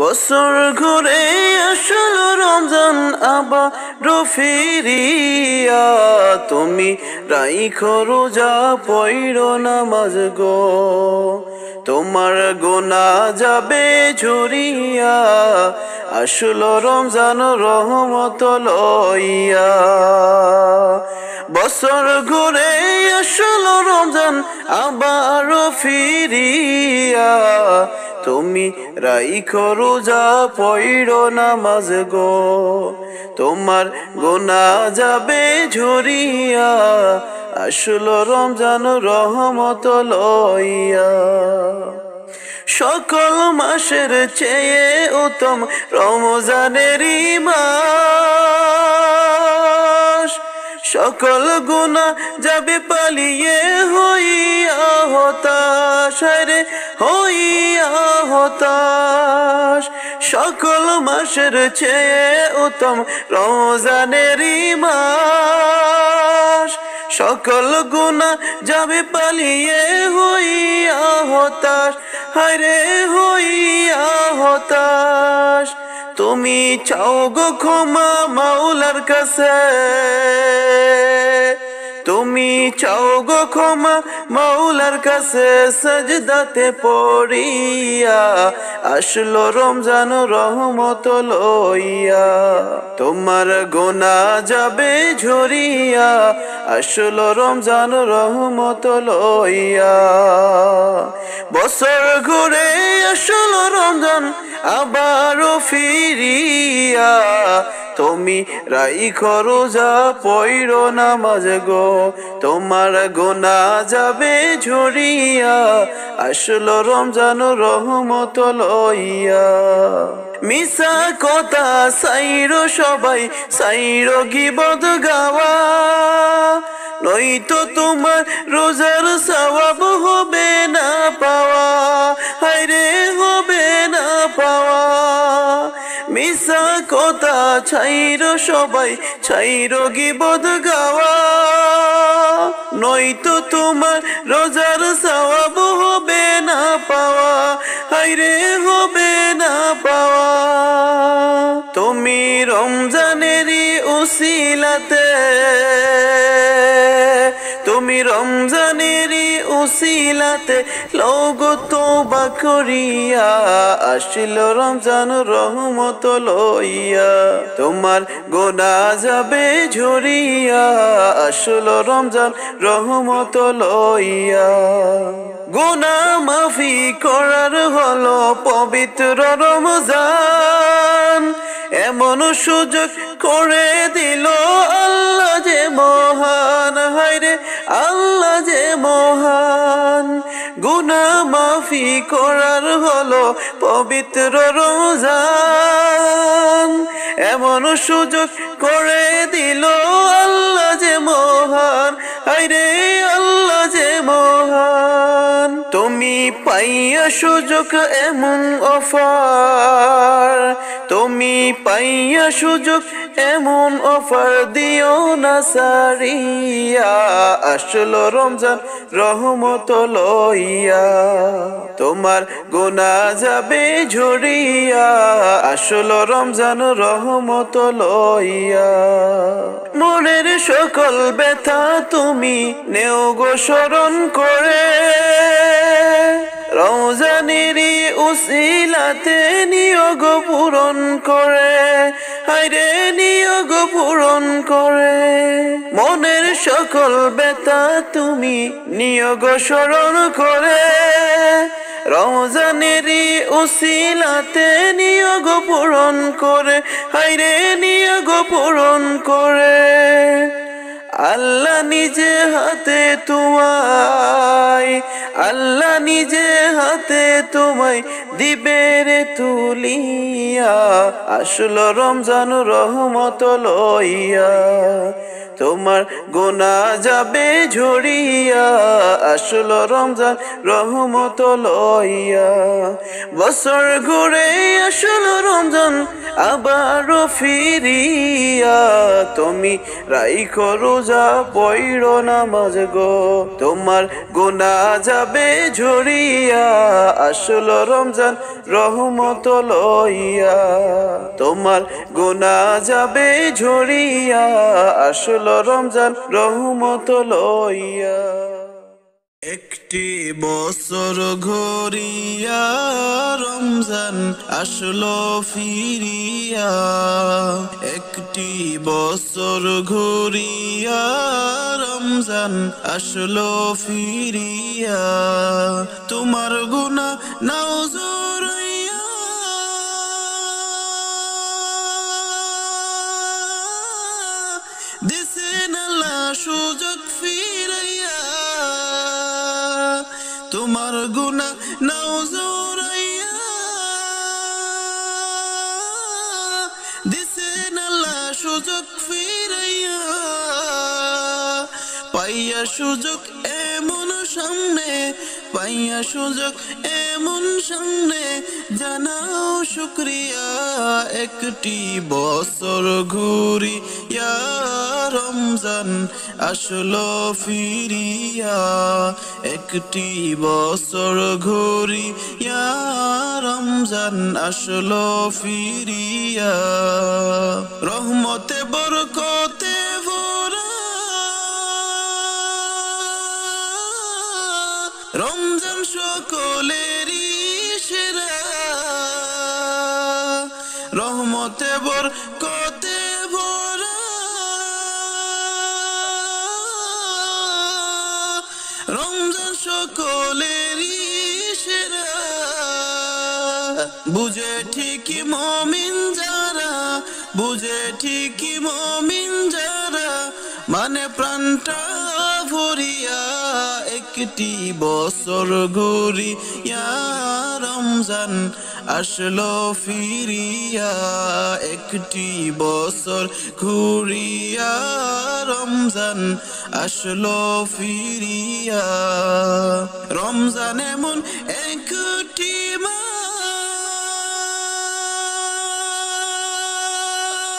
বছর ঘুরে আসলো রমজান আবার ফিরিয়া, তুমি রাইখো রোজা পইরো নামাজ গো, তোমার গোনা যাবে ঝরিয়া, আসলো রমজান রহমত লইয়া। বছর ঘুরে আসলো রমজান আবার ফিরিয়া, তুমি রাইখো রোজা পইরো নামাজ গো, তোমার গোনা যাবে ঝরিয়া, আসলো রমজান রহমত লইয়া। সকল মাসের চেয়ে উত্তম রমজানেরই মাস, সকল গুনাহ যাবে পালিয়ে হইয়া হতাশ, রে হইয়া হতাশ। সকল মাসের চেয়ে উত্তম রমজানেরই মাস, সকল গুনাহ যাবে পালিয়ে হইয়া হতাশ, হায়রে হইয়া হতাশ। তুমি চাও গো ক্ষমা মাওলার কাছে, তুমি চাও গো ক্ষমা মাওলার কাছে, সাজদাতে পড়িয়া, আসলো রমজান রহমত লইয়া, তোমার গোনা যাবে ঝরিয়া, আসলো রমজান রহমত লইয়া। বছর ঘুরে আসলো রমজান আবারও ফিরিয়া, তুমি রাইখো রোজা পইরো নামাজ গো, তোমার গোনা যাবে ঝরিয়া, আসলো রমজান রহমত লইয়া। মিশা কথা সাইরো সবাই, সাইরো গীবত গাওয়া, নয়তো তোমার রোজার সওয়াব হবে না পাওয়া, হায়রে হবে না পাওয়া। মিশা কথা ছাইরো সবাই, ছাইরো গীবত গাওয়া, নয়তো তোমার রোজার সওয়াব হবে না পাওয়া, হায়রে হবে না পাওয়া। তুমি রমজানেরই উসিলাতে, তুমি রমজানেরই উসিলাতে লওগো তওবা করিয়া, আসলো রমজান রহমত লইয়া, তোমার গোনা যাবে ঝরিয়া, আসলো রমজান রহমত লইয়া। গুনাহ মাফি করার হলো পবিত্র রমজান, এমন সুযোগ করে দিল আল্লাহ যে মহান, হায়রে আল্লাহ যে মহান। গুনাহ মাফি করার হলো পবিত্র রমজান, এমন সুযোগ করে দিল আল্লাহ যে মহান, হায়রে আল্লাহ যে মহান। তুমি পাইয়া সুযোগ এমন অফার, তুমি পাইয়া সুযোগ এমন অফার দিও না সারিয়া, আসলো রমজান রহমত লইয়া, তোমার গোনা যাবে ঝরিয়া, আসলো রমজান রহমত লইয়া। মনের সকল ব্যথা তুমি নেও গো স্মরণ করে, রমজানেরই উসিলাতে নিয়োগ পূরণ করে, হায়রে নিয়োগ পূরণ করে। মনের সকল ব্যথা তুমি নিয়োগ স্মরণ করে, রমজানেরই উসিলাতে নিয়োগ পূরণ করে, হায়রে নিয়োগ পূরণ করে। আল্লাহ নিজে হাতে তোমায়, আল্লাহ নিজে হাতে তোমায় দিবে রে তুলিয়া, আসলো রমজান রহমত লইয়া, তোমার গোনা যাবে ঝরিয়া, আসলো রমজান রহমত লইয়া। বছর ঘুরে আসলো রমজান আবারও ফিরিয়া তুমি রাইখো রোজা পইড়ো নামাজ গো তোমার গুনাহ যাবে ঝরিয়া আসলো রমজান রহমত লইয়া তোমার গুনাহ যাবে ঝরিয়া আসলো রমজান রহমত লইয়া একটি বছর ঘুরিয়া রমজান আসলো ফিরিয়া একটি বছর ঘুরিয়া রমজান আসলো ফিরিয়া তোমার গুনাহ নাও জড়াইয়া দিছেন আল্লাহ সুযোগ ফিরাইয়া তোমার গুনাহ নাও জড়াইয়া দিছেন আল্লাহ সুযোগ ফিরাইয়া পাইয়া সুযোগ এমন সামনে পাইয়া সুযোগ এমন সামনে জানাও শুকরিয়া একটি বছর ঘুরিয়া রমজান আসলো ফিরিয়া একটি বছর ঘুরিয়া রমজান আসলো ফিরিয়া রহমতে বরকতে ভরা রমজান সকলেরই সেরা রহমতে বরকতে ভরা রমজান সকলেরই সেরা বুঝে ঠিকই মুমিন যারা বুঝে ঠিকই মুমিন যারা মানে প্রাণটা ভরিয়া একটি বছর ঘুরিয়া রমজান আসলো ফিরিয়া একটি বছর ঘুরিয়া রমজান আসলো ফিরিয়া রমজান এমন একটি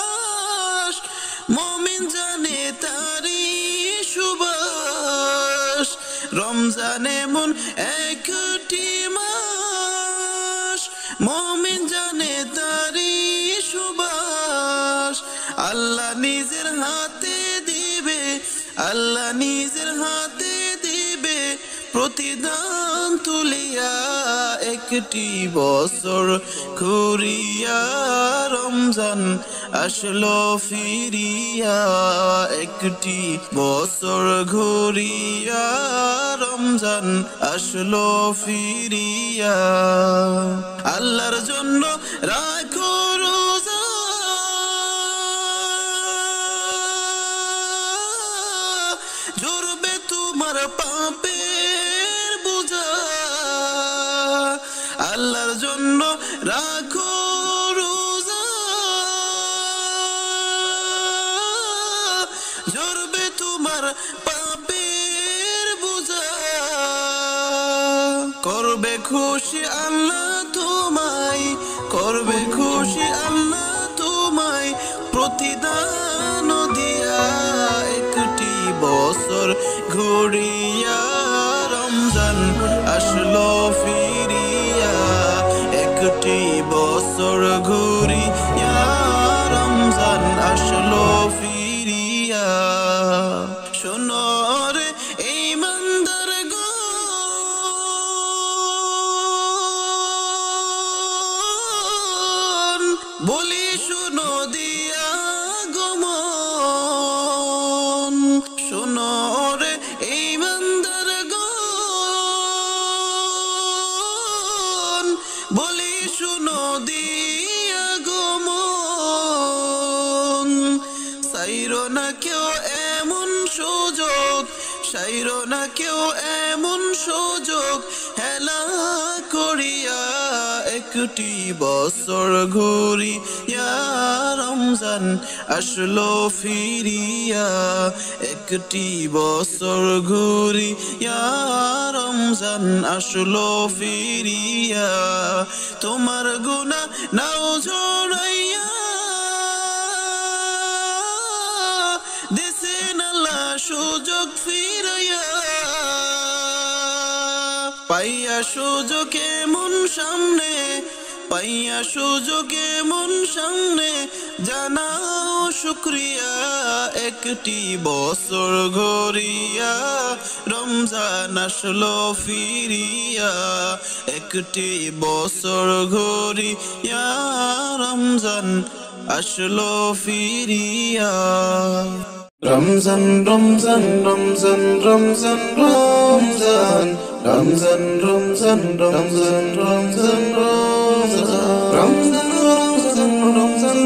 মাস মুমিন জানে তারি সুবাস রমজান এমন একটি মাস মুমিন জানে তারি সুবাস আল্লাহ নিজের হাতে দিবে আল্লাহ নিজের হাতে দিবে প্রতিদান তুলিয়া একটি বছর ঘুরিয়া রমজান আসলো ফিরিয়া একটি বছর ঘুরিয়া রমজান আসলো ফিরিয়া আল্লাহর জন্য রাখো রোজা ঝরবে তোমার পাপের বোঝা আল্লাহর জন্য রাখো রোজা ঝরবে তোমার পাপের বোঝা করবে খুশি আল্লাহ তোমায় করবে খুশি আল্লাহ তোমায় প্রতিদান দিয়া একটি বছর ঘুরিয়া রমজান আসলো ফিরিয়া একটি বছর ঘুরিয়া রমজান আসলো ফিরিয়া শোনো রে ঈমানদার গণ বলি শোনো দিয়া গমন শোনো রে ঈমানদার গণ বলি শোনো দিয়া গমন সাইরো না কেউ এমন সুযোগ সাইরো না কেউ এমন সুযোগ হেলা করিয়া একটি বছর ঘুরিয়া রমজান আসলো ফিরিয়া একটি বছর ঘুরিয়া রমজান আসলো ফিরিয়া তোমার গুনাহ নাও ঝরাইয়া সুযোগ ফিরাইয়া পাইয়া সুযোগে মন সামনে পাইয়া সুযোগে মন সামনে জানাও শুকরিয়া একটি বছর ঘুরিয়া রমজান আসলো ফিরিয়া একটি বছর ঘুরিয়া রমজান আসলো ফিরিয়া রমজান রমজান রমজান রমজান রমজান রমজান রমজান রমজান রমজান রমজান রমজান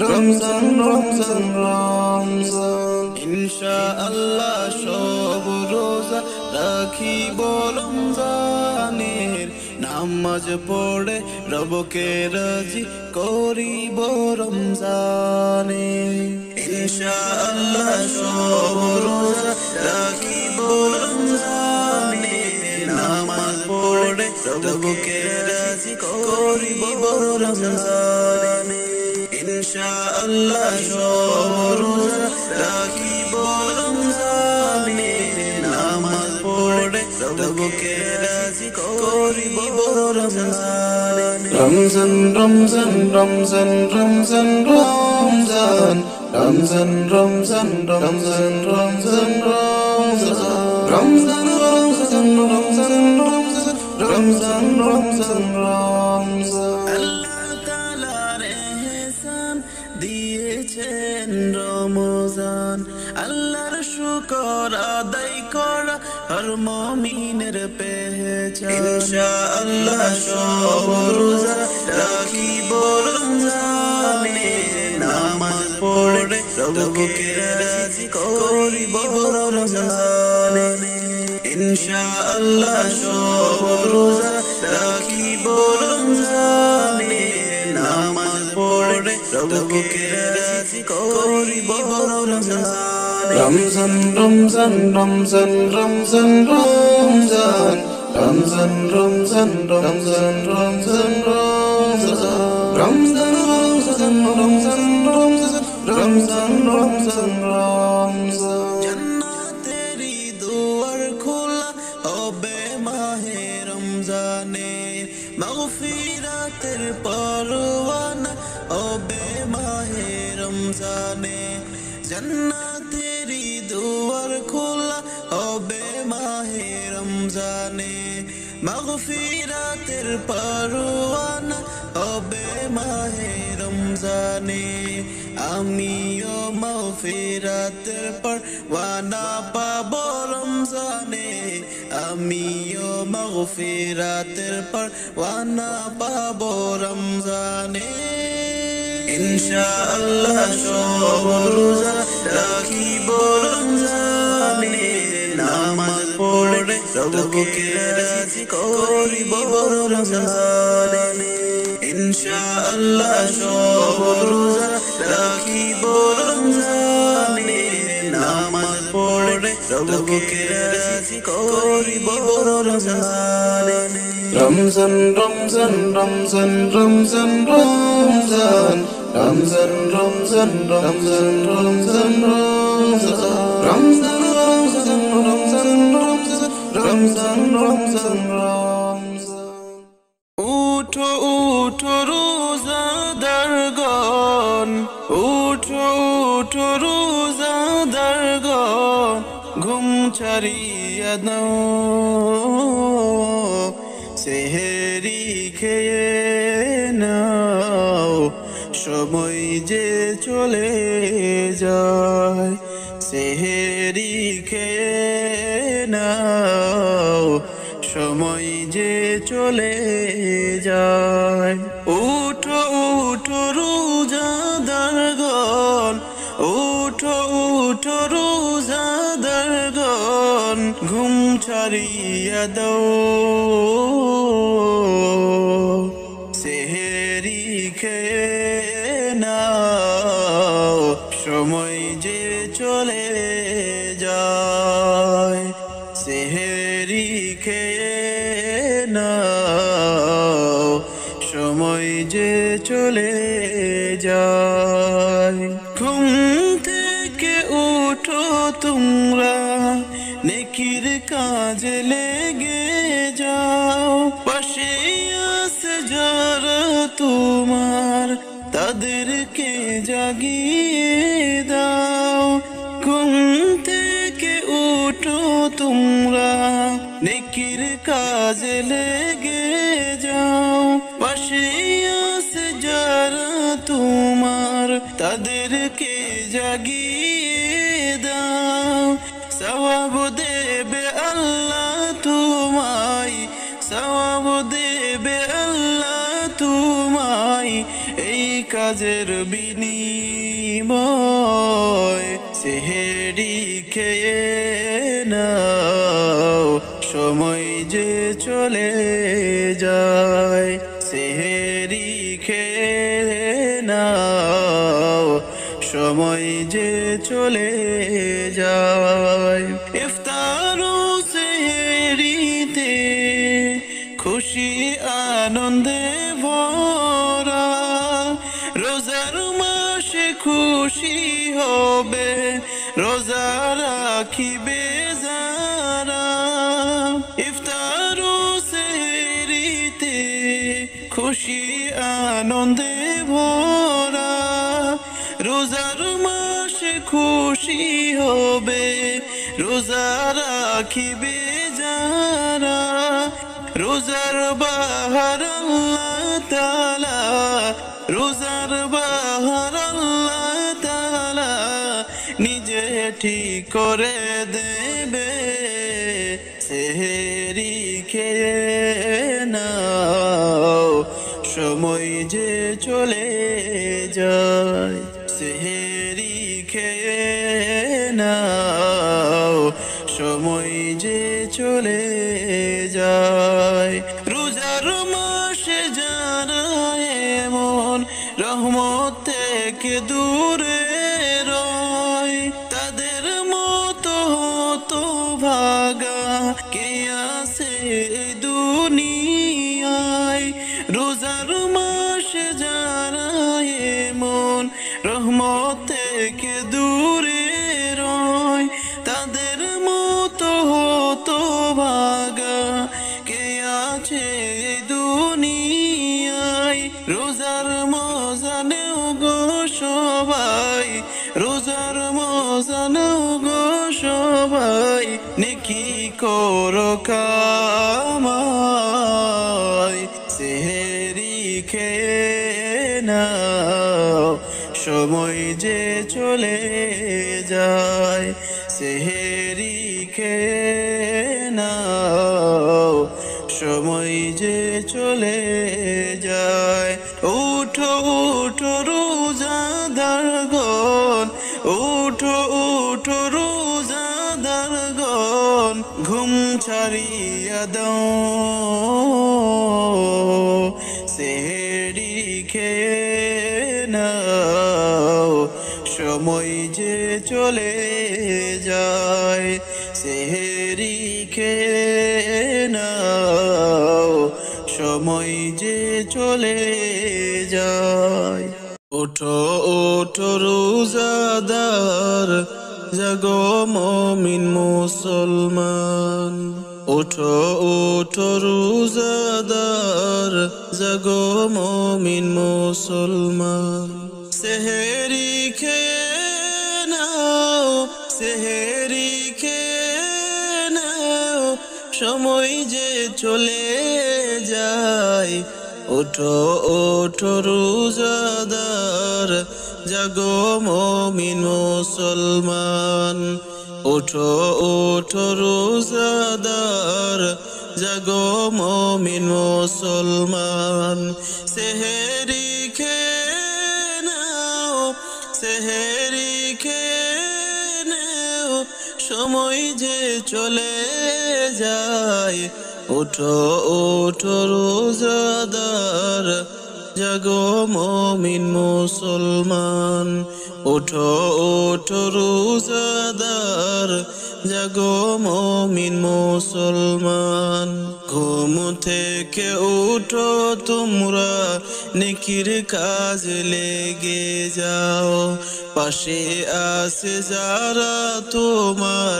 রমজান রমজান রমজান ইনশাআল্লাহ সব রোজা রাখিব রমজানের নামাজ পড়ে রবকে রাজি করিব রমজানে ইনশাআল্লাহ সব রোজা রাখিব রমজানে নামাজ পড়ে রবকে রাজি করিব রমজানে ইনশাআল্লাহ সব রোজা রাখিব রমজানে নামাজ পড়ে রবকে রাজি করিব রমজানে রমজান রমজান রমজান রমজান রমজান রমজান রমজান রমজান রমজান রমজান রমজান রমজান রমজান রমজান রমজান আল্লাহ তাআলার ইহসান দিয়েছেন রমজান আল্লাহর শুকর আদায় করা হর মুমিনের পেহচান ইনশাআল্লাহ সব রোজা রাখিব রমজানে নামাজ পড়ে রবকে রাজি করিব রমজানে ইনশাআল্লাহ সব রোজা রাখিব রমজানে নামাজ পড়ে রবকে রাজি করিব রমজানে রমজান রমজান রমজান রমজান রমজান রমজান রমজান রমজান রমজান রমজান রমজান রমজান রমজান রমজান জান্নাতেরি দুয়ার খোলা হবে মাহে রমজানে মাগফিরাতের পরওয়ানা হবে মাহে রমজানে জান্নাতেরি দুয়ার খোলা হবে মাহে রমজানে মাগফিরাতের পরওয়ানা হবে মাহে রমজানে আমিও মাগফিরাতের পরওয়ানা পাবো রমজানে আমিও মাগফিরাতের পরওয়ানা পাবো রমজানে ইনশাআল্লাহ সব রোজা রাখিব রমজানে নামাজ পড়ে রবকে রাজি করিব রমজানে ইনশাআল্লাহ সব রোজা রাখিব রমজানে নামাজ পড়ে রবকে রাজি করিব রমজানে রমজান রমজান রমজান রমজান রমজান রমজান রমজান রমজান রমজান রমজান রমজান রমজান রমজান রমজান রমজান উঠো উঠো রোজাদারগণ উঠো উঠো রোজাদারগণ ঘুম ছাড়িয়া দাও সেহেরি খেয়ে নাও সময় যে চলে যায় সেহেরি খেয়ে নাও সময় যে চলে যায় উঠো উঠো রোজাদারগণ উঠো উঠো রোজাদারগণ ঘুম ছাড়িয়া দাও সেহেরি খেয়ে নাও সময় যে চলে যায় সেহেরি খেয়ে নাও সময় যে চলে যায় ঘুম থেকে উঠো তোমরা নেকির কাজে লেগে যাও পাশে আছে যারা তোমার তাদেরকে জাগিয়ে দাও ঘুম থেকে উঠো তোমরা নেকির কাজে লেগে যাও পাশে আছে যারা তোমার তাদেরকে জাগিয়ে দাও সওয়াব দেবে আল্লাহ তোমায় সওয়াব দেবে আল্লাহ তোমায় এই কাজের বিনিময় সেহেরি খেয়ে নাও সময় যে চলে যায় সেহেরি খেয়ে নাও সময় যে চলে যায় ইফতার ও সেহরিতে খুশি আনন্দে ভরা রোজার মাসে খুশি হবে রোজা রাখিবে যারা ইফতার ও সেহরিতে খুশি আনন্দে ভরা রোজার মাসে খুশি হবে রোজা রাখিবে যারা রোজার বাহার আল্লাহ তাআলা রোজার বাহার আল্লাহ তাআলা নিজে ঠিক করে দেবে সেহেরি খেয়ে নাও সময় যে চলে যায় সেহেরি খেয়ে নাও সময় যে চলে যায় রোজার মাসে যারা এমন রহমত থেকে দূরে রয় তাদের মতো হতো ভাগা কে আছে দুনিয়ায় রোজার মাসে যারা এমন রহমত থেকে দূরে রয় তাদের মতো হতো ভাগা কে আছে দুনিয়ায় রোজার মজা নেও গো সবাই রোজার মজা নেও গো সবাই নেকি করো কামাই সেহেরি খেয়ে নাও সময় যে চলে যায় সেহেরি খেয়ে নাও সময় যে চলে যায় উঠো উঠো রোজাদারগণ উঠো উঠো রোজাদারগণ ঘুম ছাড়িয়া দাও সেহেরি খেয়ে নাও সময় যে চলে যায় সেহেরি খেয়ে নাও সময় যে চলে যায় ওঠো ওঠো রোজাদার জাগো মুমিন মুসলমান ওঠো ওঠো রোজাদার জাগো মুমিন মুসলমান সেহেরি খেয়ে নাও সেহেরি খেয়ে নাও সময় যে চলে যায় ওঠো ওঠো রোজাদার জাগো মুমিন মুসলমান ওঠো ওঠো রোজাদার জাগো মুমিন মুসলমান সেহেরি খেয়ে নাও সেহেরি খেয়ে নাও সময় যে চলে যায় ওঠো ওঠো রোজাদার জাগো মুমিন মুসলমান ওঠো ওঠো রোজাদার জাগো মুমিন মুসলমান। ঘুম থেকে উঠো তোমরা, নেকির কাজ লেগে যাও। পাশে আছে যারা তোমার,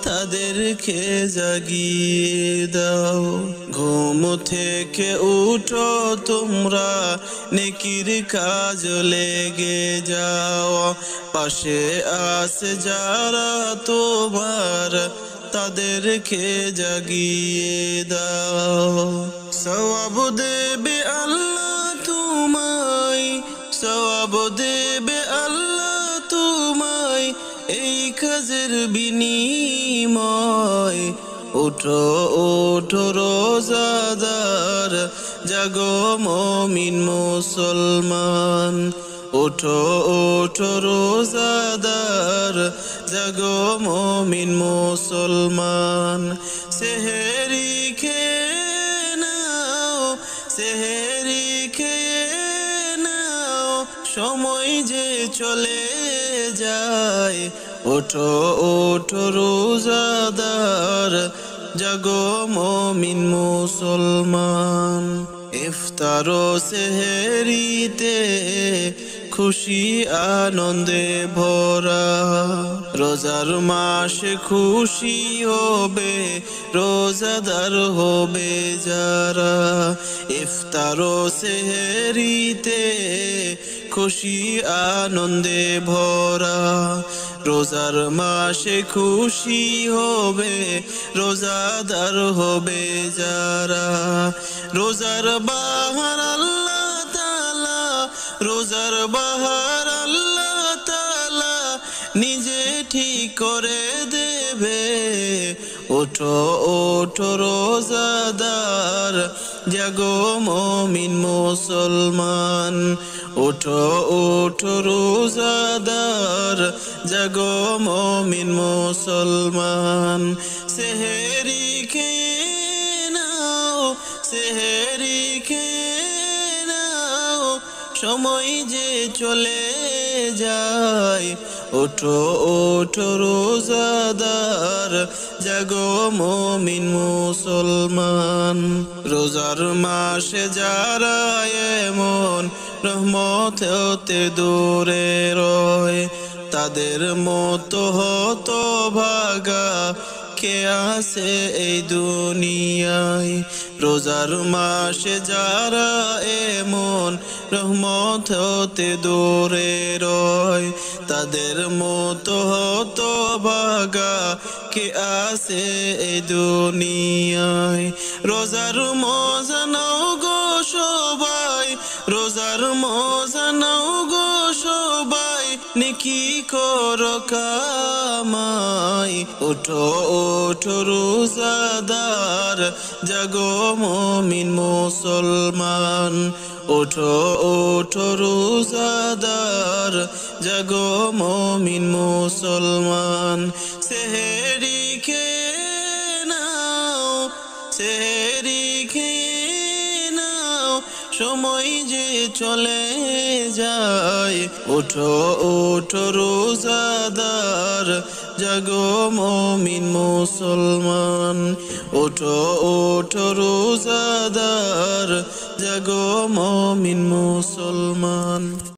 তাদেরকে জাগিয়ে দাও। ঘুম থেকে উঠো তোমরা, নেকির কাজ লেগে যাও। পাশে আছে যারা তোমার, তাদেরকে জাগিয়ে দাও। সওয়াব দেবে আল্লাহ তোমায়, সওয়াব দেবে আল্লাহ তোমায়, এই কাজের বিনিময়। ওঠো ওঠো রোজাদার, জাগো মুমিন মুসলমান। ওঠো ওঠো রোজাদার, জাগো মুমিন মুসলমান। সেহেরি খেয়ে নাও, সেহেরি খেয়ে নাও, সময় যে চলে যায়। ওঠো ওঠো রোজাদার, জাগো মুমিন মুসলমান। ইফতার ও সেহরিতে খুশি আনন্দে ভরা, রোজার মাসে খুশি হবে, রোজাদার হবে যারা। ইফতার ও সেহরিতে খুশি আনন্দে ভরা, রোজার মাসে খুশি হবে, রোজাদার হবে যারা। রোজার বাহার আল্লাহ তাআলা, রোজার বাহার আল্লাহ তাআলা নিজে ঠিক করে দেবে। ওঠো ওঠো রোজাদার, জাগো মুমিন মুসলমান। ওঠো ওঠো রোজাদার, জাগো মুমিন মুসলমান। সেহেরি খেয়ে নাও, সেহেরি খেয়ে নাও, সময় যে চলে যায়। ওঠো ওঠো রোজাদার, জাগো মুমিন মুসলমান। রোজার মাসে যারা এমন রহমত হতে দূরে রয়, তাদের মতো হতভাগা কে আছে এই দুনিয়ায়। রোজার মাসে যারা এমন রহমত হতে দূরে রয়, তাদের মতো হতভাগা কে আছে এই দুনিয়ায়। রোজার মজা নাও গো সবাই, রোজার মজা নাও গো সবাই, নেকি করো কামাই। ওঠো ওঠো রোজাদার, জাগো মুমিন মুসলমান। ওঠো ওঠো রোজাদার, জাগো মুমিন মুসলমান। সেহেরি খেয়ে নাও, সেহেরি খেয়ে নাও, সময় যে চলে যায়। ওঠো ওঠো রোজাদার, জাগো মুমিন মুসলমান। ওঠো ওঠো রোজাদার, জাগো মুমিন মুসলমান।